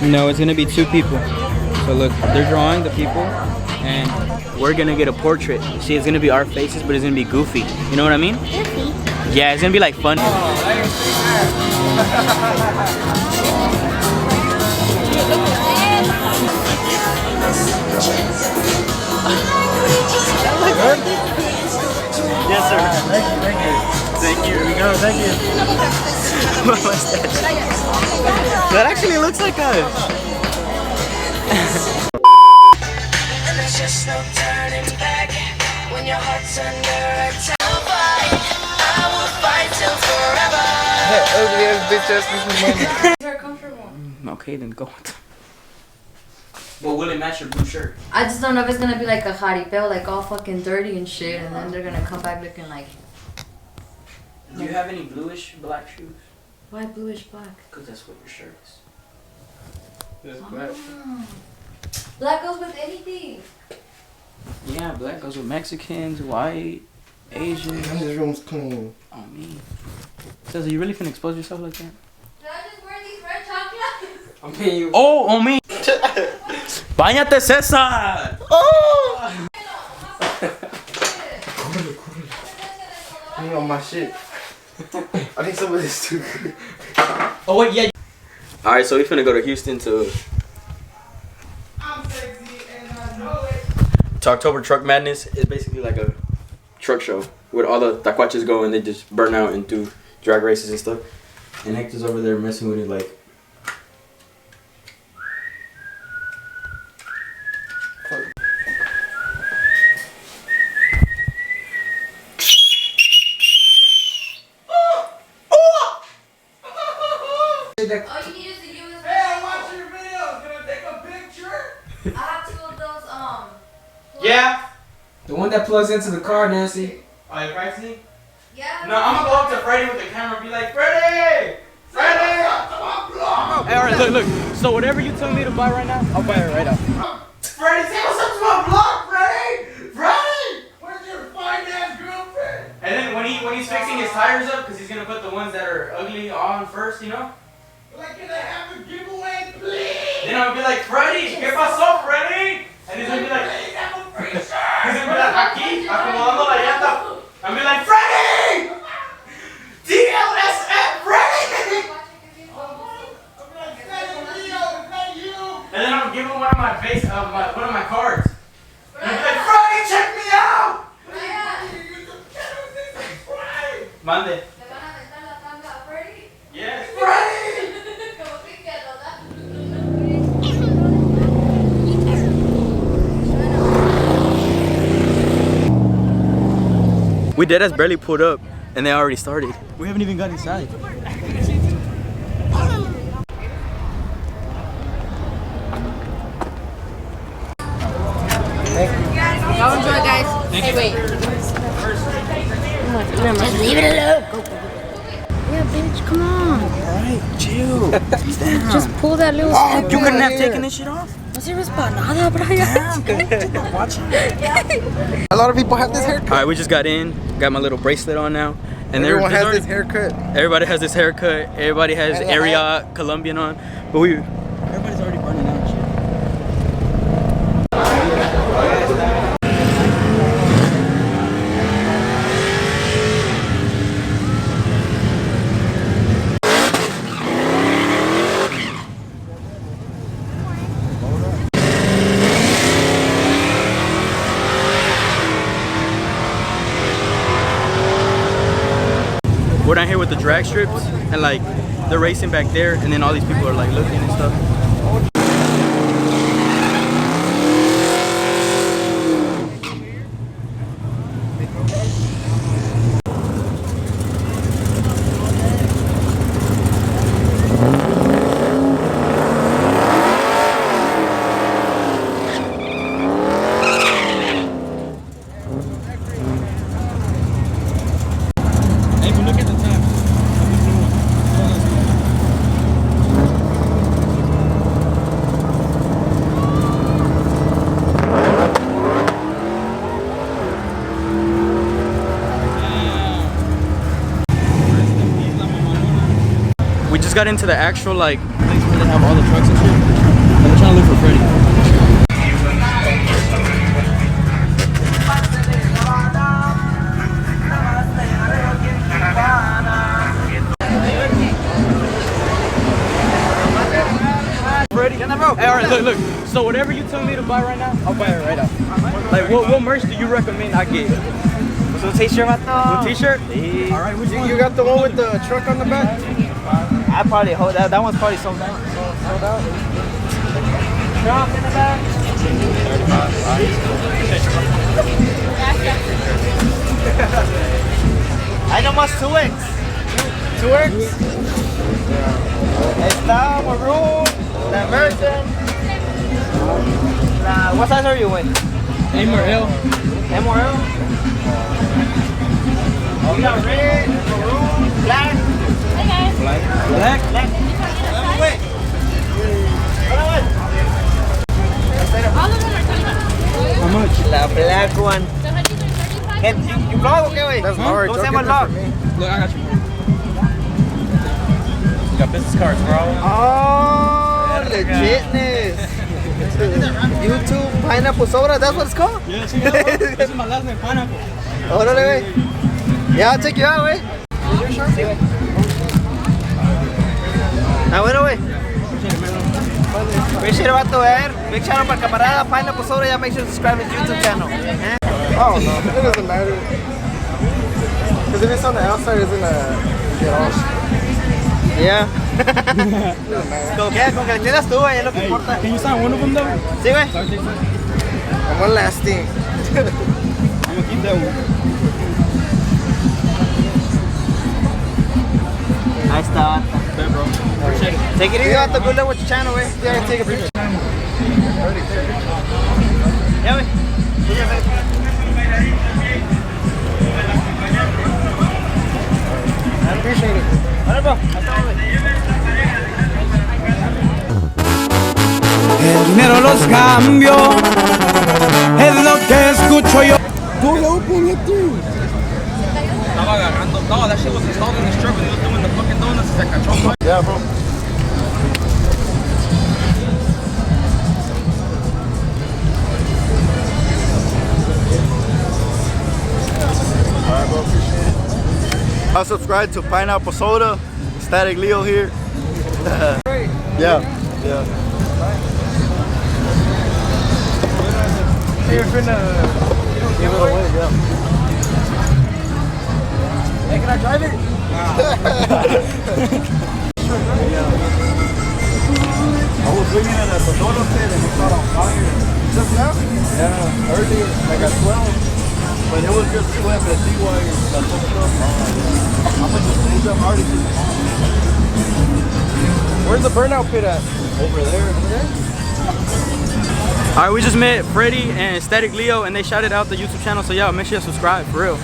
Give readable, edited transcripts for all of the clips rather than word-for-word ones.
No, it's gonna be 2 people. So look, they're drawing the people, and we're gonna get a portrait. See, it's gonna be our faces, but it's gonna be goofy. You know what I mean? Goofy? Yeah, it's gonna be like funny. Yes, sir. Thank you. Thank you. No, thank you. My mustache. That actually looks like us. And there's just no turning back when your heart's under attack. I will fight till forever. That ugly ass bitch asked me for money. These are comfortable. Okay, then go. Well, will it match your blue shirt? I just don't know if it's gonna be like a jaripeo, like all fucking dirty and shit, and then they're gonna come back looking like. Do you have any bluish black shoes? Why bluish black? Because that's what your shirt is. That's black. Oh. Black goes with anything. Yeah, black goes with Mexicans, white, Asian. Damn, this room's clean. Oh, me. So, you really finna expose yourself like that? Did I just wear these red chocolates? I'm paying you. Oh, on me! Báñate, César! Oh! You know my shit. I think some of this too. Oh, wait, yeah. Alright, so we finna go to Houston to October Truck Madness. It's basically like a truck show where all the tacuaches go and they just burn out and do drag races and stuff. And Hector's over there messing with it like. All you need is a USB. Hey, I watched your video. Can I take a picture? I have 2 of those, Yeah! The one that plugs into the car, Nancy. Are you practicing? Yeah. No, I'm gonna go up to Freddie with the camera and be like, Freddie! Freddie! Hey, alright, look. So whatever you tell me to buy right now, I'll buy it right now. Freddie, say what's up to my vlog, Freddie! Freddie! Where's your fine ass girlfriend? And then when he's fixing his tires up, because he's gonna put the ones that are ugly on first, you know? Like, can I have a giveaway, please? Then I'll be like, Freddie, ¿qué pasó, Freddie? And he's gonna be like, Please have a free shirt! he's gonna be like, aquí, acomodando la llanta. I'll be like, Freddie! DLSF, Freddie! And then I'll give him one of my one of my cards. And I'll be like, Freddie, check me out! Mande. Yes. Freddie! We dead as barely pulled up and they already started. We haven't even got inside. Y'all enjoy, guys. Hey, wait. Just leave it alone. Go. Yeah, bitch, come on. Alright, chill. Just pull that little strip. You couldn't have taken this shit off? No sirves para nada, Brian. Watch it. A lot of people have this haircut. Alright, we just got in. Got my little bracelet on now. And Everyone there's has already- this haircut. Everybody has this haircut. Everybody has And a area Colombian on. But everybody's already burning out and shit. We're down here with the drag strips and like they're racing back there and then all these people are like looking and stuff. Hey, but look at the time. We just got into the actual like place where they have all the trucks and shit. So whatever you tell me to buy right now, I'll buy it right now. Like, what merch do you recommend I get? So t-shirt, vato. A t-shirt? All right, which one? You got the one with the truck on the back? I probably hold that. That one's probably sold out. Sold out. Truck in the back. 35. Hay nomás 2X. 2X. Está maroon, the American. What size are you in? M or L? M or L? We got red, maroon, black. Black? Wait. How much? La black one. You vlog o qué, güey? That's hard. ¿Cómo se llama el vlog? Look, I got you. You got business cards, bro. Oh, legitness. YouTube pineapple soda, that's what it's called? Yeah, check it out, bro. This is my last name, Pineapple. Órale, güey. Yeah, I'll take you out, güey. Sí, güey. Ah, bueno, güey. Appreciate it, vato, ver. Big shout out para el camarada Pineapple Soda. Ya make sure to subscribe to his YouTube channel. Oh, no. It doesn't matter. Because if it's on the outside, it's gonna get all Yeah. It doesn't matter. Con que le entiendas tú, güey, es lo que importa. Can you sign one of them, though? Sí, güey. And one last thing. I'm gonna keep that one. Ahí está, vato. Bet, bro. Appreciate it. Take it easy, vato. Good luck with your channel, güey. Yeah, take a picture. Ya, güey. I appreciate it. Vale, bro. Ahí estamos, güey. El dinero los cambio, es lo que escucho yo. Don't open it through. Estaba agarrando. No, that shit was installed in this truck when he was doing the fucking donuts. Se cachó, bro. Yeah, bro. Alright, bro, appreciate it. I'll subscribe to Pineapple Soda, StatikLeo here. Yeah, yeah. You're finna give it away, yeah. Hey, can I drive it? I was looking at the potato pit and it caught on fire. Just now? Yeah, earlier, like at 12. But it was just 2 FSD wires that hooked up. I'm gonna just leave them already. Where's the burnout pit at? Over there. Over there? Alright, we just met Freddie and StatikLeo and they shouted out the YouTube channel, so y'all make sure you subscribe, for real.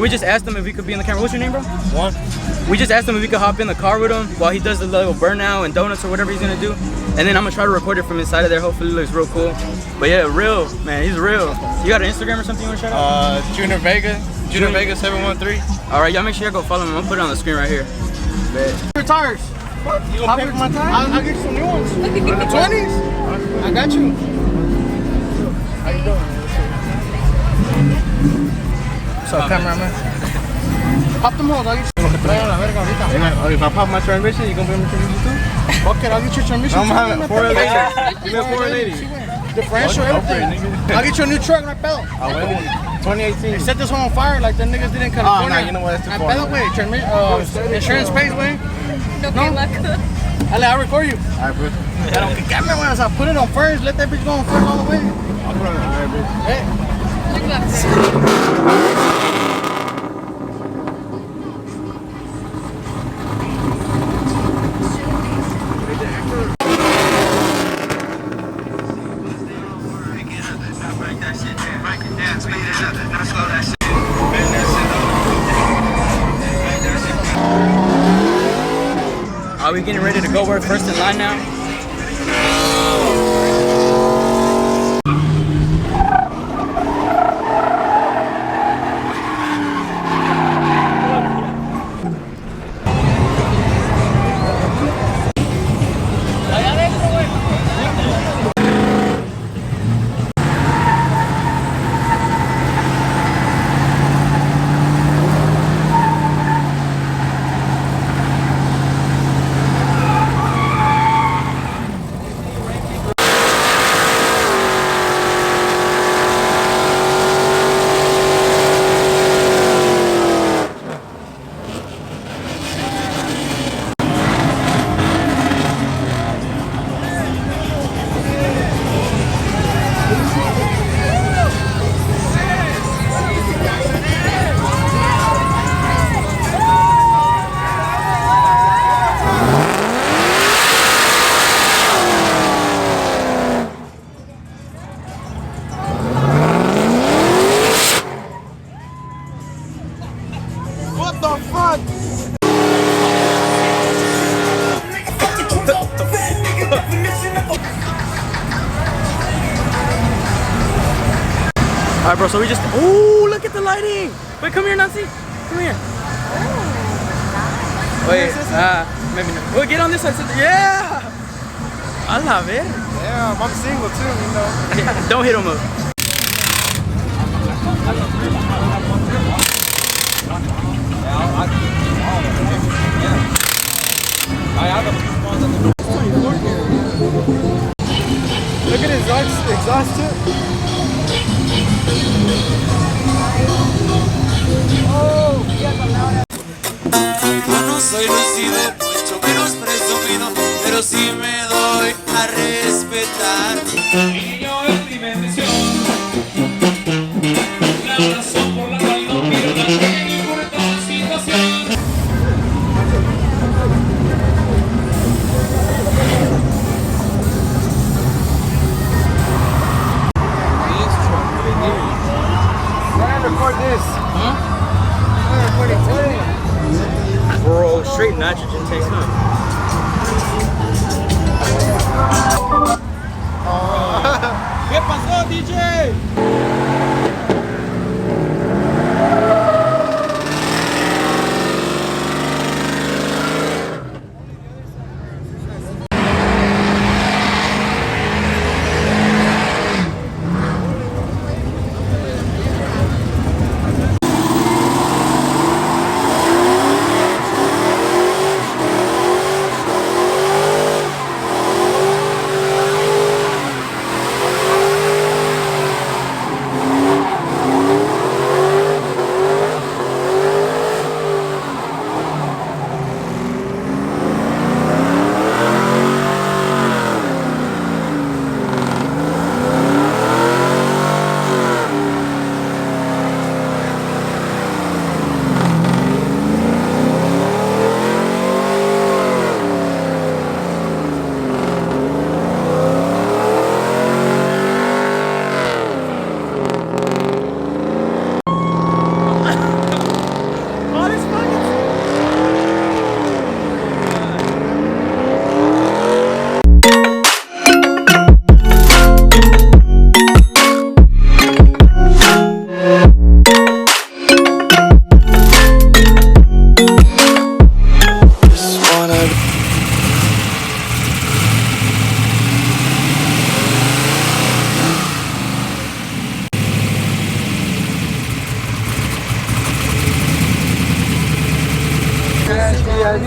we just asked him if we could be in the camera. What's your name, bro? One. We just asked him if we could hop in the car with him while he does the little burnout and donuts or whatever he's gonna do. And then I'm gonna try to record it from inside of there. Hopefully it looks real cool. But yeah, real, man, he's real. You got an Instagram or something you wanna shout out? Junior Vega. Junior Vega 713. Alright, y'all make sure y'all go follow him. I'm gonna put it on the screen right here. Your tires. What? You gonna pay for my tires? I'll get you some new ones. In the 20s? I got you. How you doing? What's up, cameraman? Pop them holes, I'll get you. If I pop my transmission, you gonna be my transmission too? Fuck it, I'll get your transmission. I'm having 480. Give me a 480. Differential, everything. I'll get you a new truck, my belt. 2018. They set this one on fire like the niggas did in California. Oh, nah, you know what? That's too far. Insurance pays, way. No. I'll record you. Alright, bro. I'll put it on first. Let that bitch go on first all the way. I'll put it on alright, bitch. Hey. Look at that. Are we getting ready to go? We're first in line now. What the fuck? Alright, bro, so we just. Ooh, look at the lighting! Wait, come here, Nancy. Come here. Wait, maybe not. We'll get on this side. Yeah! I love it. Yeah, I'm single too, you know. Yeah, don't hit him up. Look at his exhaust tip. Yo no soy lucido, mucho menos presumido, pero sí me doy a respetar. Mi niño es mi bendición, la razón por la cual no pierdo en ninguna situación. Record this. Huh? Bro, straight nitrogen takes, huh? ¿Qué pasó, DJ?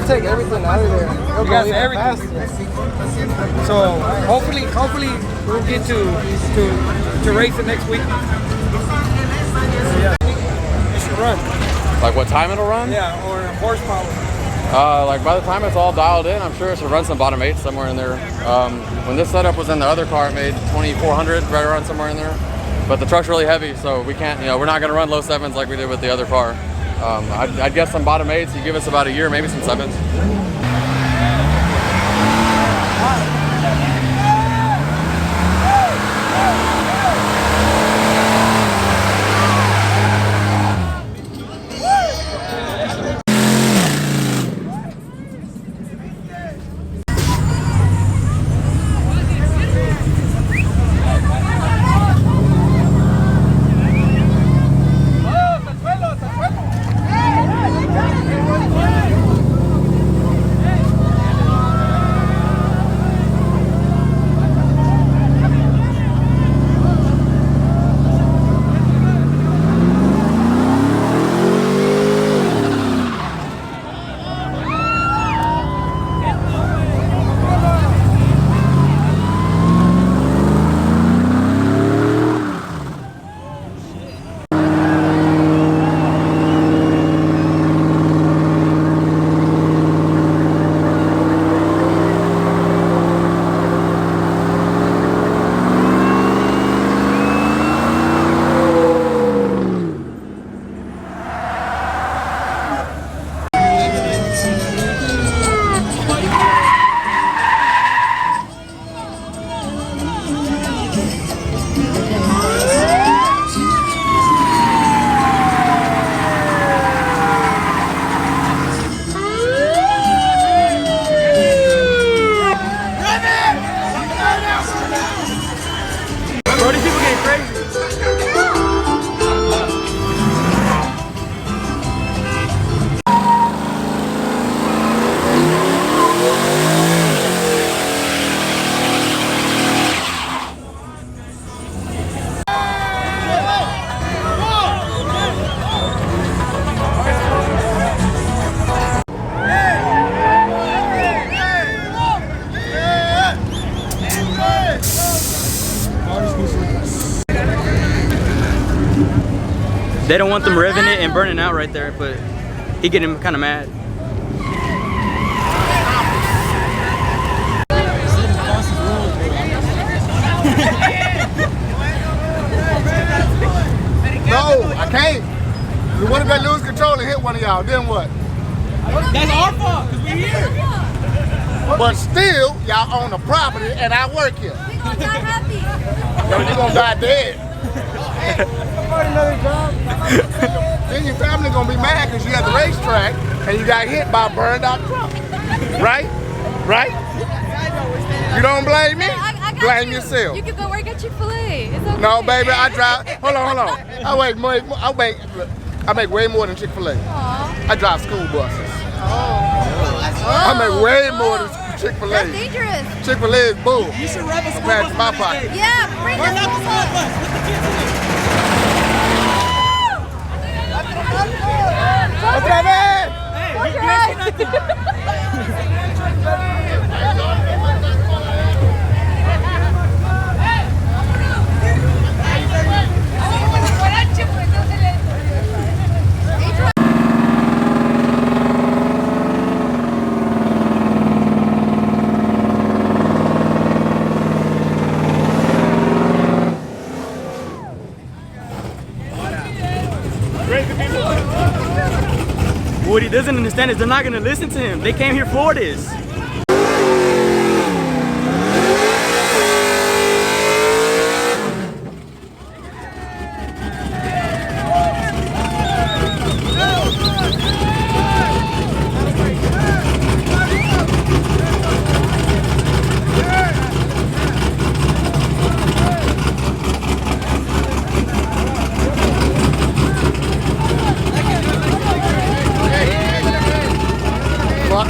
take everything out of there. You got everything. So hopefully we'll get to race it next week. Yeah, it should run. Like what time it'll run? Yeah, or horsepower. Like by the time it's all dialed in, I'm sure it should run some bottom 8 somewhere in there. When this setup was in the other car, it made 2,400, right around somewhere in there. But the truck's really heavy, so we can't, we're not gonna run low 7s like we did with the other car. I'd guess some bottom 8s, you give us about a year, maybe some 7s. They don't want them revving it and burning out right there, but he getting kind of mad. No, I can't. What if they lose control and hit one of y'all? Then what? That's our fault, because we're here. But still, y'all own the property and I work here. We gonna die happy. No, you gonna die dead. Another job. Then your family gonna be mad because you at the racetrack and you got hit by a burned out truck. Right? Right? You don't blame me? I got Blame you. yourself. You can go work at Chick-fil-A. It's okay. No, baby, I drive. Hold on. I make way more than Chick-fil-A. I drive school buses. I make way more than Chick-fil-A. That's dangerous. Chick-fil-A is bull. You should rev a school Compared bus to my one of these pocket. days. Yeah, bring Burn the out the school school bus. bus. Put the kids in it. Otra vez! Hey, you can't say nothing. What he doesn't understand is they're not gonna listen to him. They came here for this. Fuck.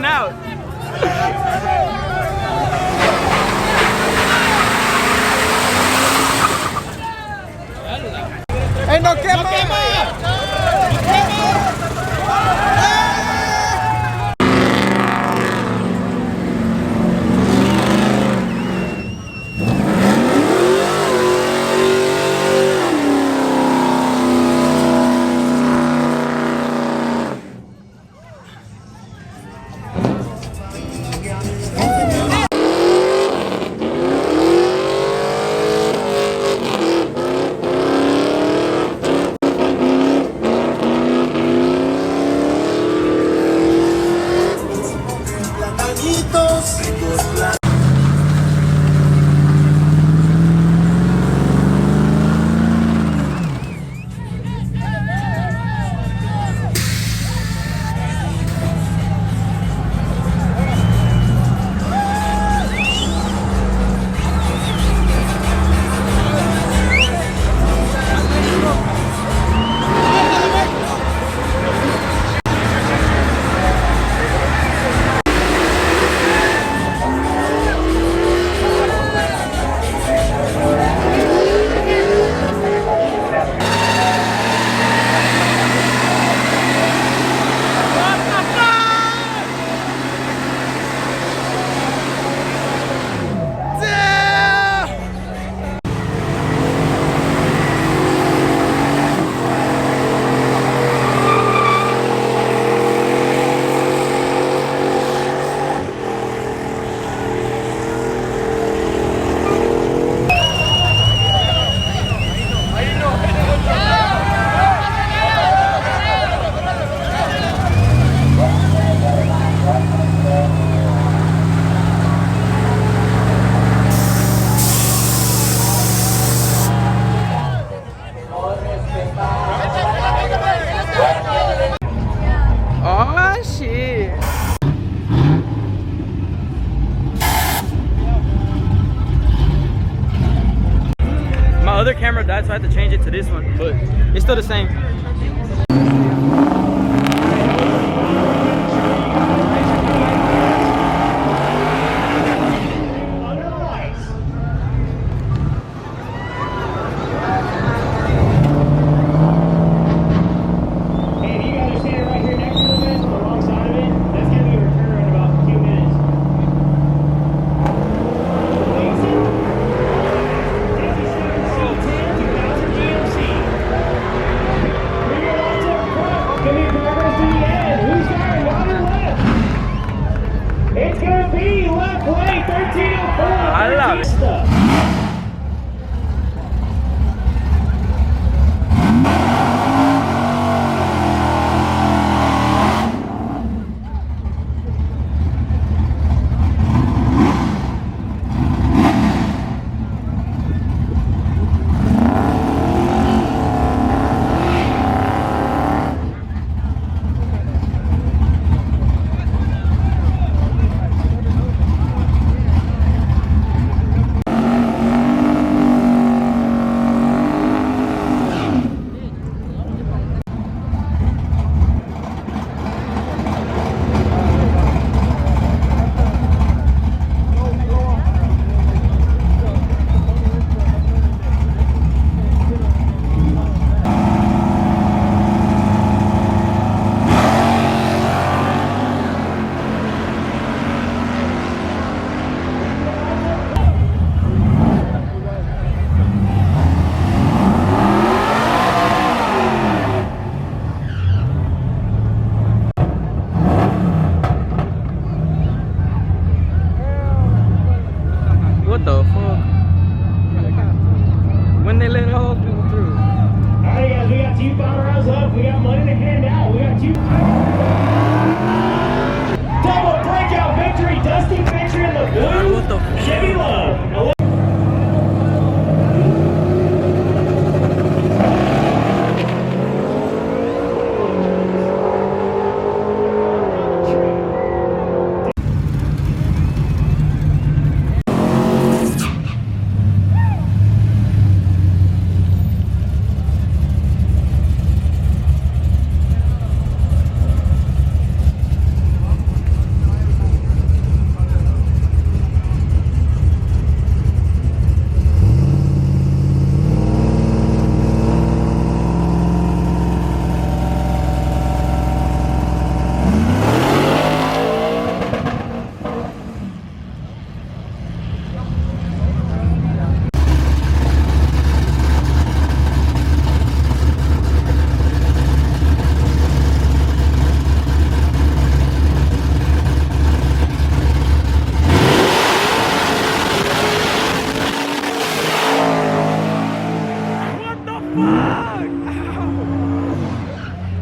Burnout. ¡Ey, no quema! Oh shit. My other camera died, so I had to change it to this one, but it's still the same. I love it. What the fuck? When they let all people through. Alright guys, we got 2 bomber rounds left. We got money to hand out. We got 2. Double breakout victory. Dusty victory in the blue. What the fuck? Chevy Love.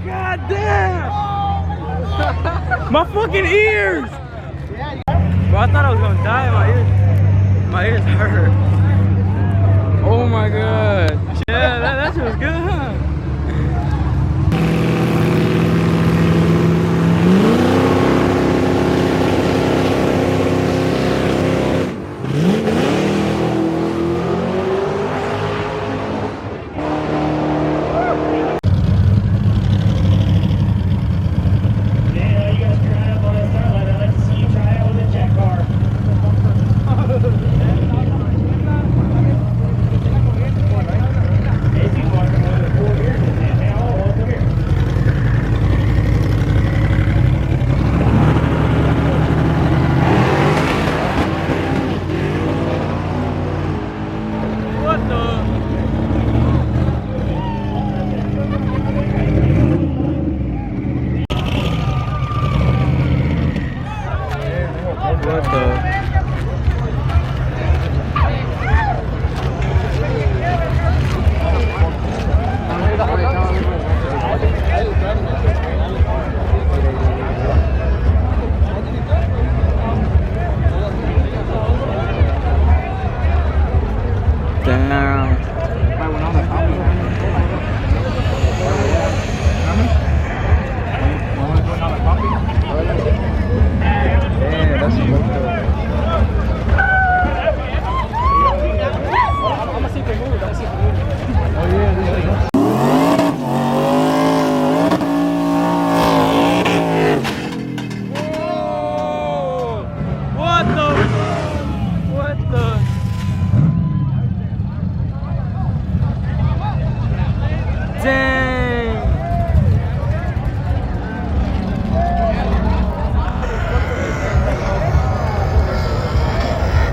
God damn! My fucking ears! Bro, I thought I was gonna die. My ears hurt. Oh my god. Yeah, that shit was good, huh?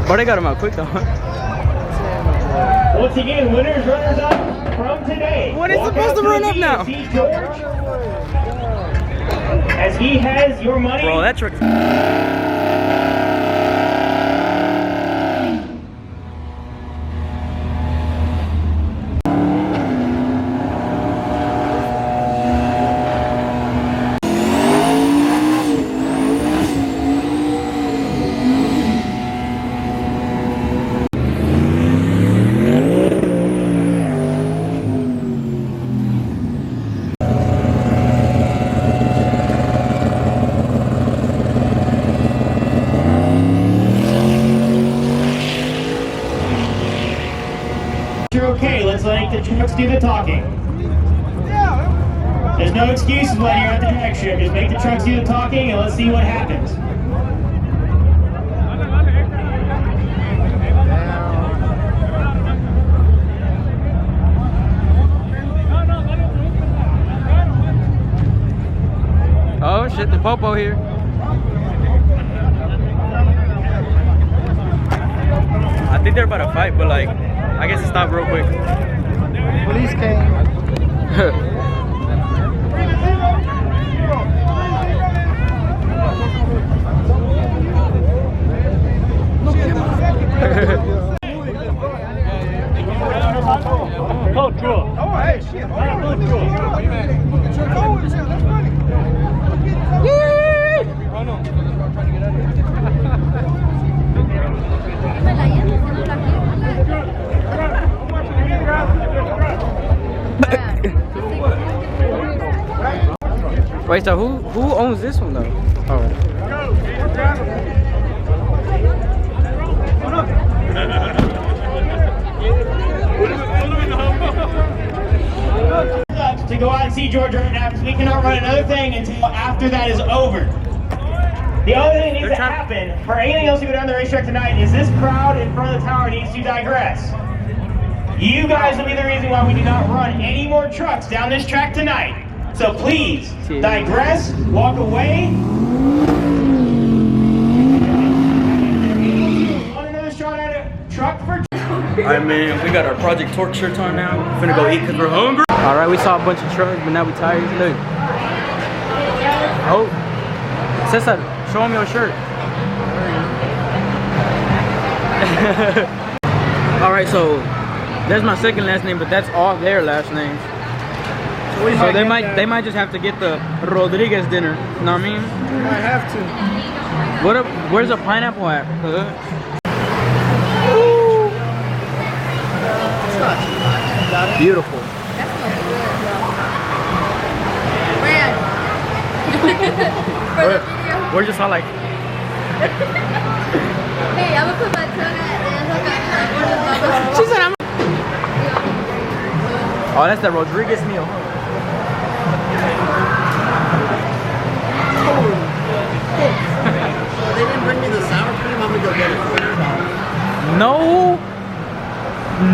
But I got him out quick though. Once again, winners, runners up from today. What is supposed to run up now? As he has your money. Bro, that trick. Okay, let's let the trucks do the talking. There's no excuses when you're at the drag strip. Just make the trucks do the talking and let's see what happens. Oh shit, the popo here. I think they're about to fight, but like, I guess it stopped real quick. Police came. Oh, cool. Oh, hey, shit. Oh, cool. Wait, so who owns this one though? Oh. To go out and see George right now because we cannot run another thing until after that is over. The only thing that needs to happen for anything else to go down the racetrack tonight is this crowd in front of the tower needs to digress. You guys will be the reason why we do not run any more trucks down this track tonight. So please, digress, walk away. Want another shot at a truck for... Alright man, we got our Project Torque shirts on now. We're finna go eat because we're hungry. Alright, we saw a bunch of trucks, but now we tired. Look. Oh. Cesar, show him your shirt. Alright, so there's my second last name, but that's all their last names. So they might just have to get the Rodriguez dinner. You know what I mean? We might have to. Where's the pineapple at? Beautiful. We're just all like. Hey, I'm gonna put my tongue at. She said I'm. Oh, that's the Rodriguez meal. They didn't bring me the sour cream. I'm gonna go get it. No.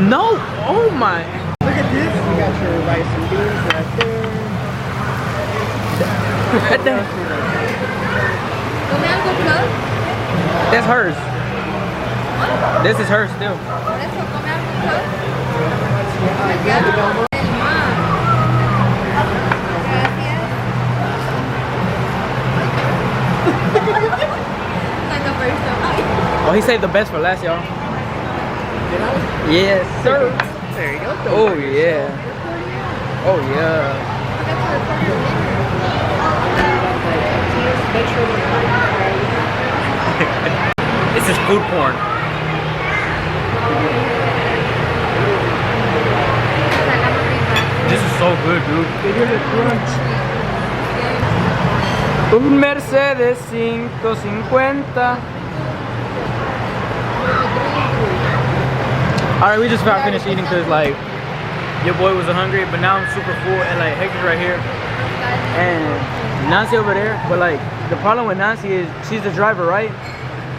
No. Oh my. Look at this. You got your rice and beans right there. That's hers. This is hers still. Oh, he saved the best for last, y'all. Yes, sir. There you go. Oh yeah. Oh yeah. This is food porn. This is so good, dude. Un Mercedes 550. Alright, we just about finished eating because like your boy was hungry, but now I'm super full and like Hector's right here and Nancy over there. But like the problem with Nancy is she's the driver, right?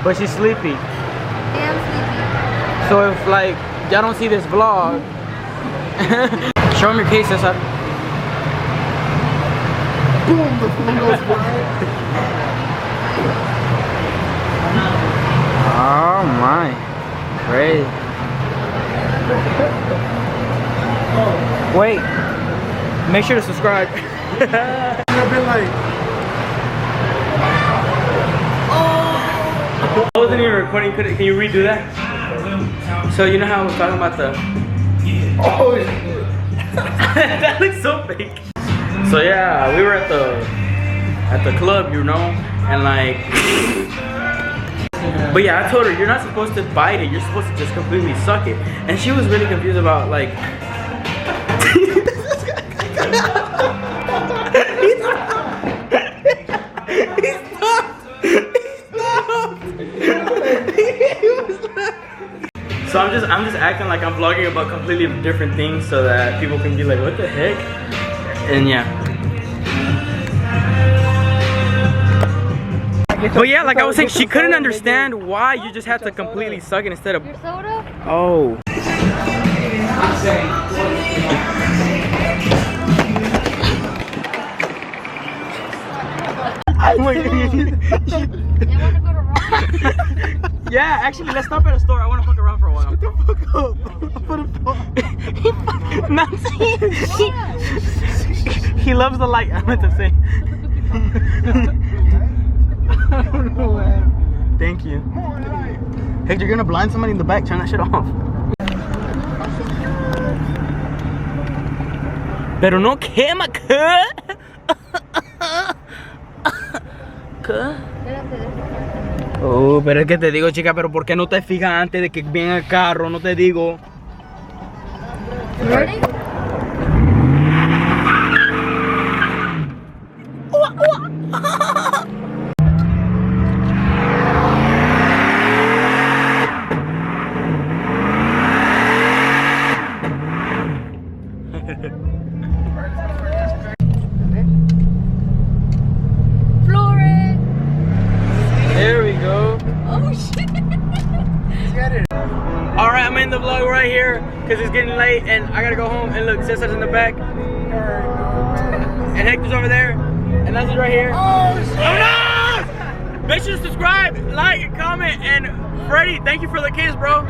But she's sleepy. Yeah, I'm sleepy. So if like y'all don't see this vlog, show them your case, Cesar. Boom, the phone goes wild. Oh my, great. Wait, make sure to subscribe. I've been like, I wasn't even recording. Can you redo that? So you know how I was talking about the. Oh, that looks so fake. So yeah, we were at the club, you know, and like. But yeah, I told her you're not supposed to bite it. You're supposed to just completely suck it. And she was really confused about like. So I'm just acting like I'm vlogging about completely different things so that people can be like, what the heck? And yeah. But yeah, like I was saying, she couldn't understand why you just have to completely suck it instead of. Your soda? Oh. Yeah, actually, let's stop at a store. I want to fuck around for a while. Shut the fuck up. Nancy. He loves the light. I meant to say. I don't know, man. Thank you. Hey, you're gonna blind somebody in the back. Turn that shit off. Pero no quema, Oh, pero es que te digo, chica, pero ¿por qué no te fijas antes de que venga el carro? No te digo. Ready? There we go. Oh shit! Alright, I'm in the vlog right here because it's getting late and I gotta go home. And look, Cesar's in the back. And Hector's over there. And Nancy's right here. Oh no! Make sure to subscribe, like, and comment. And Freddie, thank you for the kiss, bro.